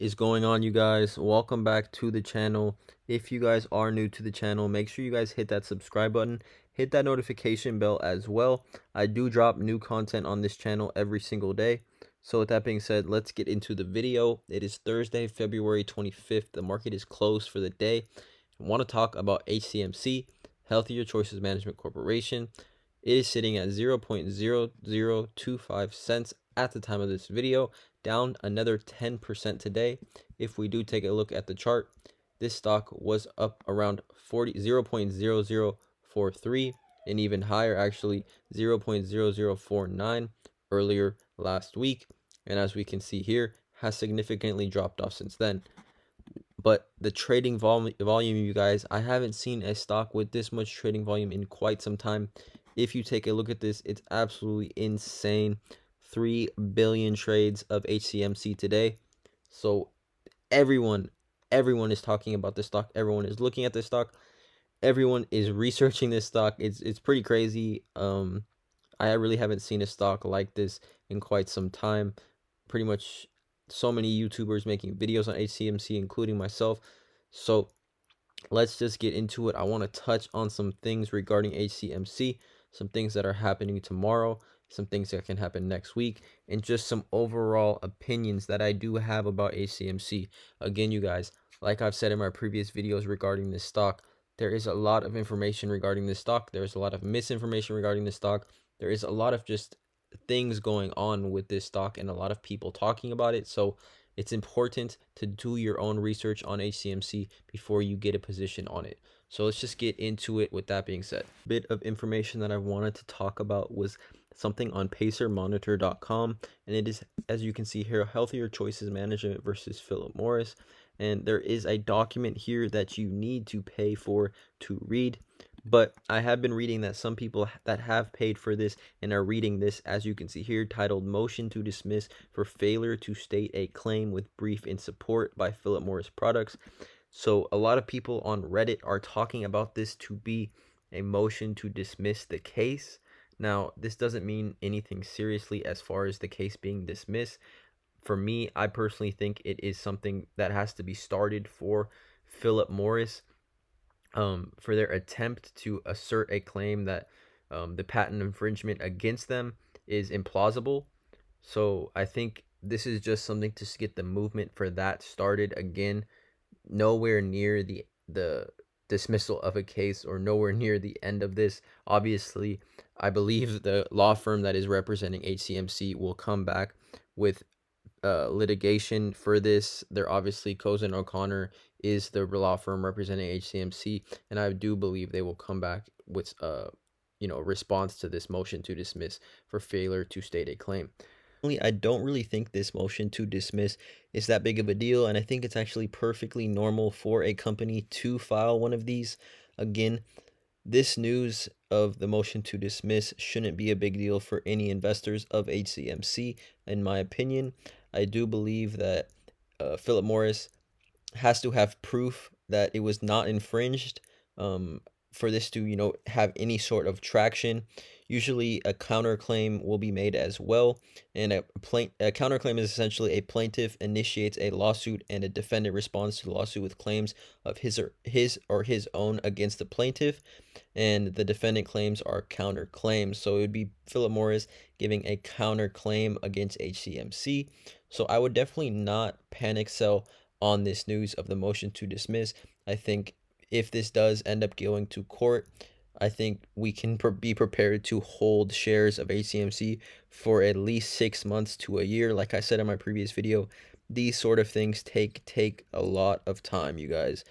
Is going on, you guys? Welcome back to the channel. If you guys are new to the channel, make sure you guys hit that subscribe button, hit that notification bell as well. I do drop new content on this channel every single day. So with that being said, let's get into the video. It is Thursday, February 25th. The market is closed for the day. I want to talk about HCMC, Healthier Choices Management Corporation. It is sitting at 0.0025 cents at the time of this video, down another 10% today. If we do take a look at the chart, this stock was up around 0.0043 and even higher, actually 0.0049 earlier last week. And as we can see here, has significantly dropped off since then. But the trading volume, you guys, I haven't seen a stock with this much trading volume in quite some time. If you take a look at this, it's absolutely insane. 3 billion trades of HCMC today. So everyone is talking about this stock. Everyone is looking at this stock. Everyone is researching this stock. It's pretty crazy. I really haven't seen a stock like this in quite some time. Pretty much so many YouTubers making videos on HCMC, including myself. So let's just get into it. I want to touch on some things regarding HCMC, some things that are happening tomorrow, some things that can happen next week, and just some overall opinions that I do have about HCMC. Again, you guys, like I've said in my previous videos regarding this stock, there is a lot of information regarding this stock. There's a lot of misinformation regarding this stock. There is a lot of just things going on with this stock and a lot of people talking about it. So it's important to do your own research on HCMC before you get a position on it. So let's just get into it with that being said. A bit of information that I wanted to talk about was something on pacermonitor.com, and it is, as you can see here, Healthier Choices Management versus Philip Morris. And there is a document here that you need to pay for to read. But I have been reading that some people that have paid for this and are reading this, as you can see here, titled Motion to Dismiss for Failure to State a Claim with Brief in Support by Philip Morris Products. So a lot of people on Reddit are talking about this to be a motion to dismiss the case. Now, this doesn't mean anything seriously as far as the case being dismissed. For me, I personally think it is something that has to be started for Philip Morris, for their attempt to assert a claim that the patent infringement against them is implausible. So I think this is just something to get the movement for that started. Again, nowhere near the dismissal of a case or nowhere near the end of this. Obviously, I believe the law firm that is representing HCMC will come back with litigation for this. They're obviously Cozen O'Connor is the law firm representing HCMC, and I do believe they will come back with response to this motion to dismiss for failure to state a claim. I don't really think this motion to dismiss is that big of a deal, and I think it's actually perfectly normal for a company to file one of these. Again, this news of the motion to dismiss shouldn't be a big deal for any investors of HCMC, in my opinion. I do believe that Philip Morris has to have proof that it was not infringed for this to have any sort of traction. Usually a counterclaim will be made as well, and a counterclaim is essentially a plaintiff initiates a lawsuit and a defendant responds to the lawsuit with claims of his or his own against the plaintiff, and the defendant claims are counterclaims. So it would be Philip Morris giving a counterclaim against HCMC. So I would definitely not panic sell on this news of the motion to dismiss. I think if this does end up going to court, I think we can be prepared to hold shares of HCMC for at least 6 months to a year. Like I said in my previous video, these sort of things take a lot of time, you guys.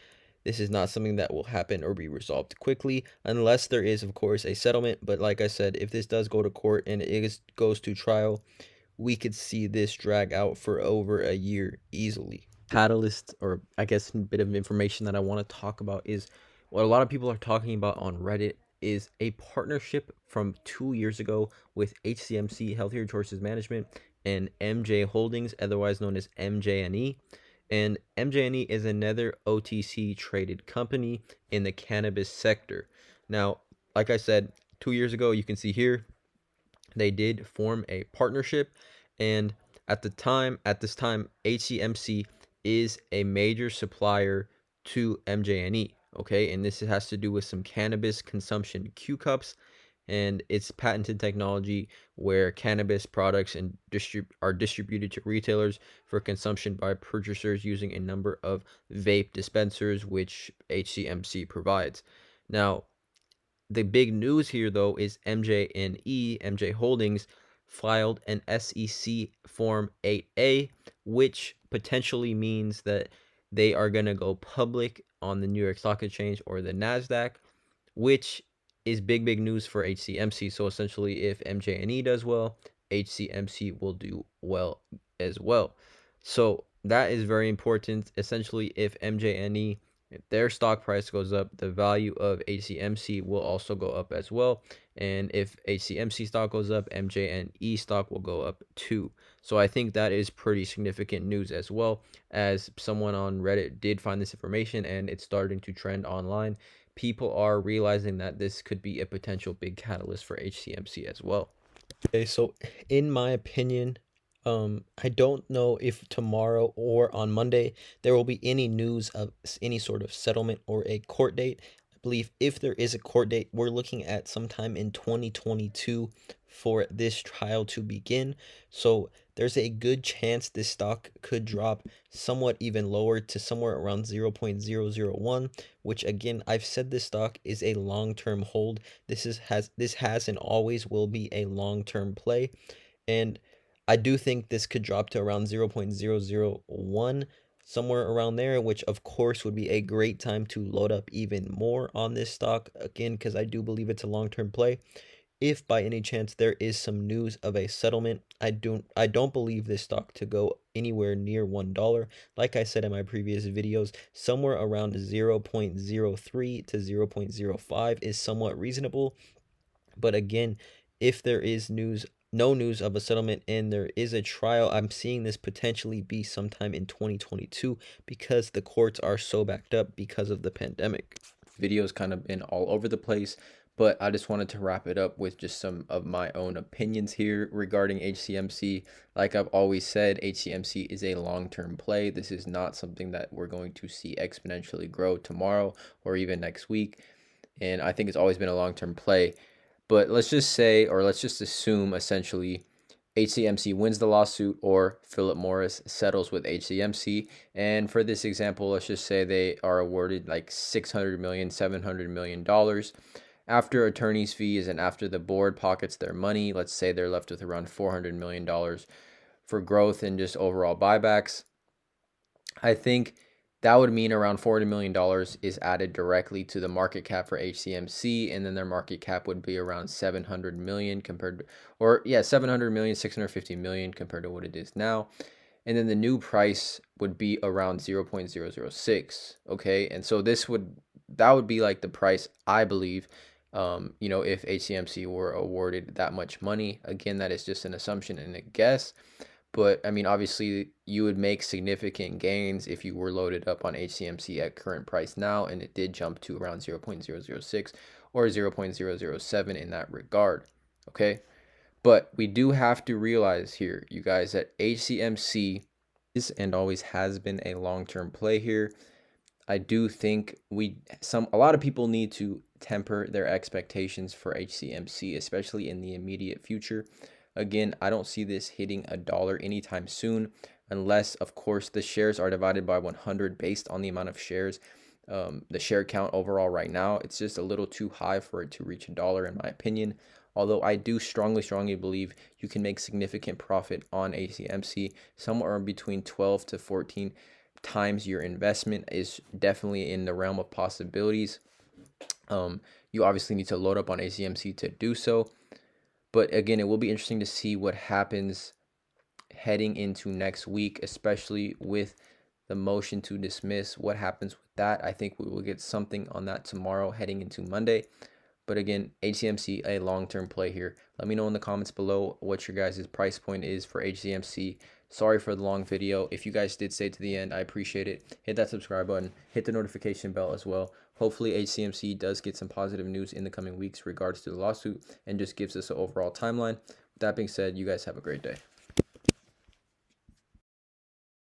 This is not something that will happen or be resolved quickly unless there is, of course, a settlement. But like I said, if this does go to court and it goes to trial, we could see this drag out for over a year easily. Catalyst, or I guess a bit of information that I want to talk about, is what a lot of people are talking about on Reddit is a partnership from 2 years ago with HCMC, Healthier Choices Management, and MJ Holdings, otherwise known as MJNE. And MJNE is another OTC traded company in the cannabis sector. Now, like I said, 2 years ago, you can see here, they did form a partnership, and at this time, HCMC is a major supplier to MJNE. Okay, and this has to do with some cannabis consumption Q cups and its patented technology where cannabis products are distributed to retailers for consumption by purchasers using a number of vape dispensers, which HCMC provides. Now, the big news here, though, is MJ Holdings, filed an SEC Form 8A, which potentially means that they are going to go public on the New York Stock Exchange or the NASDAQ, which is big news for HCMC. So essentially, if MJNE does well, HCMC will do well as well. So that is very important. Essentially, if MJNE, if their stock price goes up, the value of HCMC will also go up as well. And if HCMC stock goes up, MJNE stock will go up too. So I think that is pretty significant news as well, as someone on Reddit did find this information and it's starting to trend online. People are realizing that this could be a potential big catalyst for HCMC as well. Okay, so in my opinion, I don't know if tomorrow or on Monday there will be any news of any sort of settlement or a court date. I believe if there is a court date, we're looking at sometime in 2022 for this trial to begin. So there's a good chance this stock could drop somewhat even lower to somewhere around 0.001, which again, I've said this stock is a long-term hold. This has and always will be a long-term play. And I do think this could drop to around 0.001, somewhere around there, which of course would be a great time to load up even more on this stock, again, because I do believe it's a long-term play. If by any chance there is some news of a settlement, I don't believe this stock to go anywhere near $1. Like I said in my previous videos, somewhere around 0.03 to 0.05 is somewhat reasonable. But again, if there is no news of a settlement and there is a trial, I'm seeing this potentially be sometime in 2022 because the courts are so backed up because of the pandemic. Video's kind of been all over the place, but I just wanted to wrap it up with just some of my own opinions here regarding HCMC. Like I've always said, HCMC is a long-term play. This is not something that we're going to see exponentially grow tomorrow or even next week. And I think it's always been a long-term play. But let's just say, or let's just assume essentially, HCMC wins the lawsuit or Philip Morris settles with HCMC. And for this example, let's just say they are awarded like $600 million, $700 million. After attorney's fees and after the board pockets their money, let's say they're left with around $400 million for growth and just overall buybacks. I think that would mean around $40 million is added directly to the market cap for HCMC, and then their market cap would be around 700 million compared to, or yeah, 700 million, 650 million compared to what it is now. And then the new price would be around 0.006. Okay. And so that would be like the price, I believe, if HCMC were awarded that much money. Again, that is just an assumption and a guess. But I mean, obviously, you would make significant gains if you were loaded up on HCMC at current price now, and it did jump to around 0.006 or 0.007 in that regard. Okay. But we do have to realize here, you guys, that HCMC is and always has been a long-term play here. I do think a lot of people need to temper their expectations for HCMC, especially in the immediate future. Again, I don't see this hitting $1 anytime soon, unless, of course, the shares are divided by 100 based on the amount of shares. The share count overall right now, it's just a little too high for it to reach $1, in my opinion. Although I do strongly believe you can make significant profit on HCMC, somewhere between 12 to 14 times your investment is definitely in the realm of possibilities. You obviously need to load up on HCMC to do so. But again, it will be interesting to see what happens heading into next week, especially with the motion to dismiss. What happens with that? I think we will get something on that tomorrow heading into Monday. But again, HCMC, a long-term play here. Let me know in the comments below what your guys' price point is for HCMC. Sorry for the long video. If you guys did stay to the end, I appreciate it. Hit that subscribe button. Hit the notification bell as well. Hopefully HCMC does get some positive news in the coming weeks regards to the lawsuit and just gives us an overall timeline. With that being said, you guys have a great day.